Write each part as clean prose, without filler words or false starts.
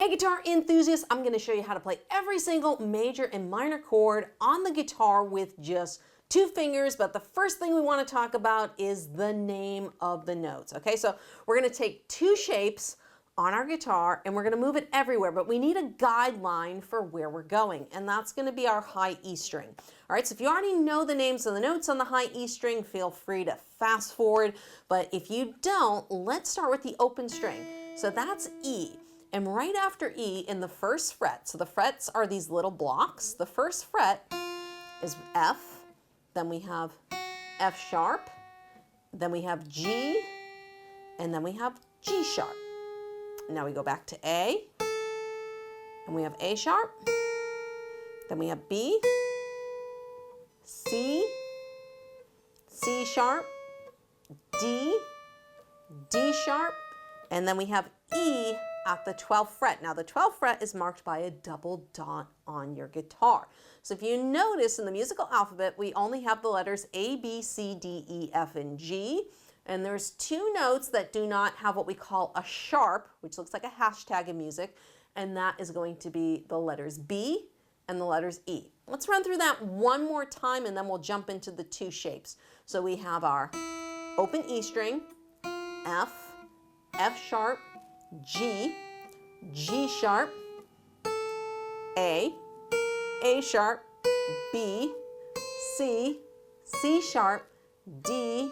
Hey guitar enthusiasts, I'm going to show you how to play every single major and minor chord on the guitar with just 2 fingers, but the first thing we want to talk about is the name of the notes. Okay, so we're going to take 2 shapes on our guitar and we're going to move it everywhere, but we need a guideline for where we're going, and that's going to be our high E string. All right, so if you already know the names of the notes on the high E string, feel free to fast forward, but if you don't, let's start with the open string. So that's E. And right after E in the first fret, so the frets are these little blocks. The first fret is F, then we have F sharp, then we have G, and then we have G sharp. Now we go back to A, and we have A sharp, then we have B, C, C sharp, D, D sharp, and then we have E at the 12th fret. Now the 12th fret is marked by a double dot on your guitar. So if you notice in the musical alphabet, we only have the letters A, B, C, D, E, F, and G. And there's 2 notes that do not have what we call a sharp, which looks like a hashtag in music, and that is going to be the letters B and the letters E. Let's run through that one more time and then we'll jump into the 2 shapes. So we have our open E string, F, F sharp, G, G sharp, A sharp, B, C, C sharp, D,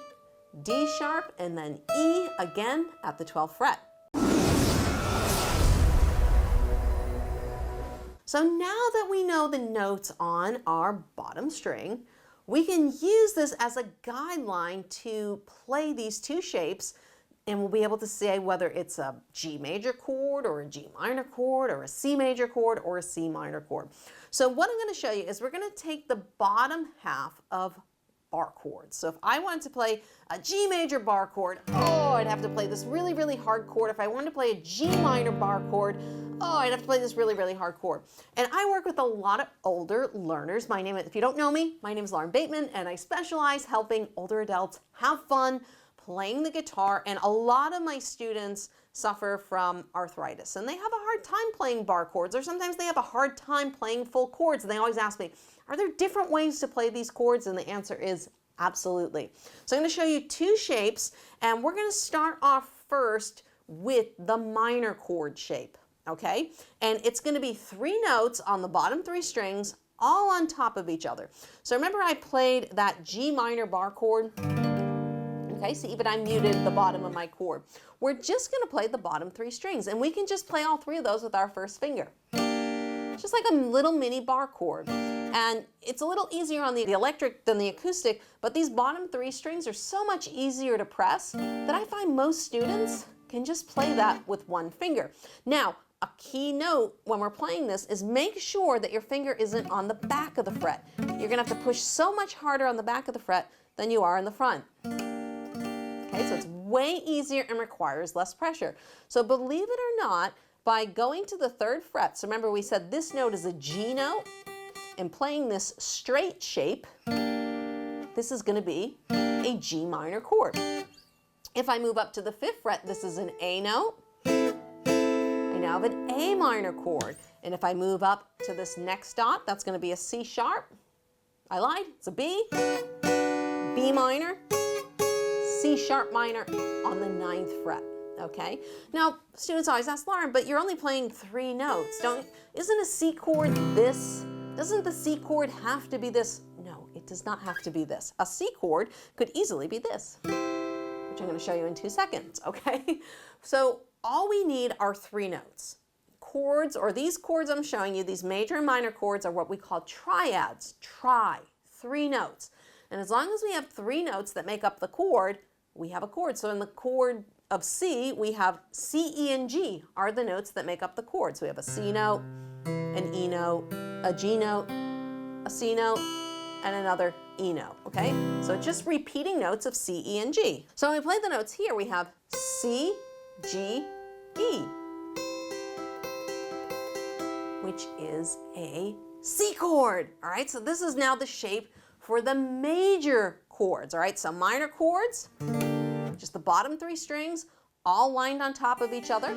D sharp, and then E again at the 12th fret. So now that we know the notes on our bottom string, we can use this as a guideline to play these 2 shapes, and we'll be able to say whether it's a G major chord or a G minor chord or a C major chord or a C minor chord. So what I'm going to show you is we're going to take the bottom half of bar chords. So if I wanted to play a G major bar chord, oh, I'd have to play this really, really hard chord. If I wanted to play a G minor bar chord, oh, I'd have to play this really, really hard chord. And I work with a lot of older learners. If you don't know me, my name is Bateman, and I specialize helping older adults have fun playing the guitar, and a lot of my students suffer from arthritis and they have a hard time playing bar chords, or sometimes they have a hard time playing full chords, and they always ask me, are there different ways to play these chords? And the answer is absolutely. So I'm going to show you 2 shapes, and we're going to start off first with the minor chord shape, okay? And it's going to be 3 notes on the bottom 3 strings all on top of each other. So remember I played that G minor bar chord? Okay, see, but I muted the bottom of my chord. We're just going to play the bottom 3 strings, and we can just play all 3 of those with our first finger. Just like a little mini bar chord. And it's a little easier on the electric than the acoustic, but these bottom 3 strings are so much easier to press that I find most students can just play that with 1 finger. Now, a key note when we're playing this is make sure that your finger isn't on the back of the fret. You're going to have to push so much harder on the back of the fret than you are in the front. Okay, so it's way easier and requires less pressure. So believe it or not, by going to the 3rd fret, so remember we said this note is a G note, and playing this straight shape, this is going to be a G minor chord. If I move up to the 5th fret, this is an A note. I now have an A minor chord. And if I move up to this next dot, that's going to be a C sharp. I lied, it's a B, B minor, C sharp minor on the 9th fret, okay? Now, students always ask, Lauren, but you're only playing 3 notes. Isn't a C chord this? Doesn't the C chord have to be this? No, it does not have to be this. A C chord could easily be this, which I'm going to show you in 2 seconds, okay? So all we need are 3 notes. Chords, or these chords I'm showing you, these major and minor chords, are what we call triads. 3 notes. And as long as we have 3 notes that make up the chord, we have a chord. So in the chord of C, we have C, E, and G are the notes that make up the chord. So we have a C note, an E note, a G note, a C note, and another E note, okay? So just repeating notes of C, E, and G. So when we play the notes here, we have C, G, E, which is a C chord, all right? So this is now the shape for the major chords, all right? So minor chords, just the bottom 3 strings, all lined on top of each other.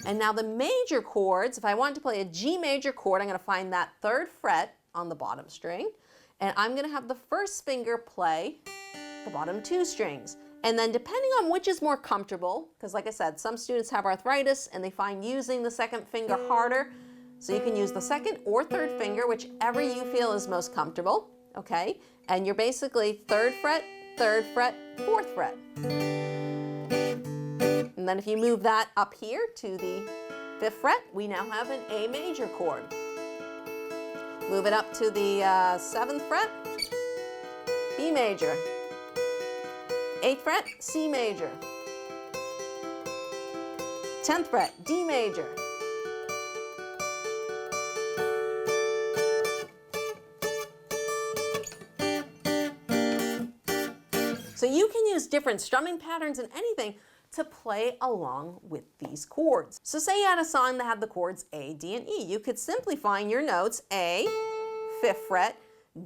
And now the major chords, if I want to play a G major chord, I'm going to find that 3rd fret on the bottom string, and I'm going to have the first finger play the bottom 2 strings. And then depending on which is more comfortable, because like I said, some students have arthritis and they find using the 2nd finger harder, so you can use the 2nd or 3rd finger, whichever you feel is most comfortable, okay? And you're basically 3rd fret, 3rd fret, 4th fret. And then if you move that up here to the 5th fret, we now have an A major chord. Move it up to the 7th fret, B major. 8th fret, C major. 10th fret, D major. So you can use different strumming patterns and anything to play along with these chords. So say you had a song that had the chords A, D, and E. You could simply find your notes A, 5th fret,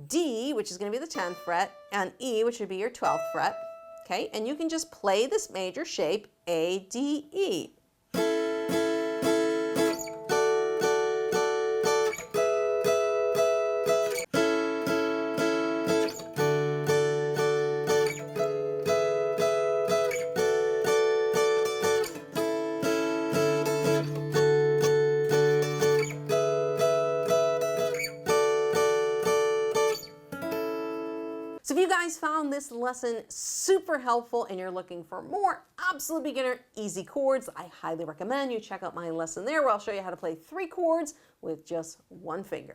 D, which is going to be the 10th fret, and E, which would be your 12th fret. Okay, and you can just play this major shape A, D, E. So if you guys found this lesson super helpful and you're looking for more absolute beginner easy chords, I highly recommend you check out my lesson there where I'll show you how to play 3 chords with just 1 finger.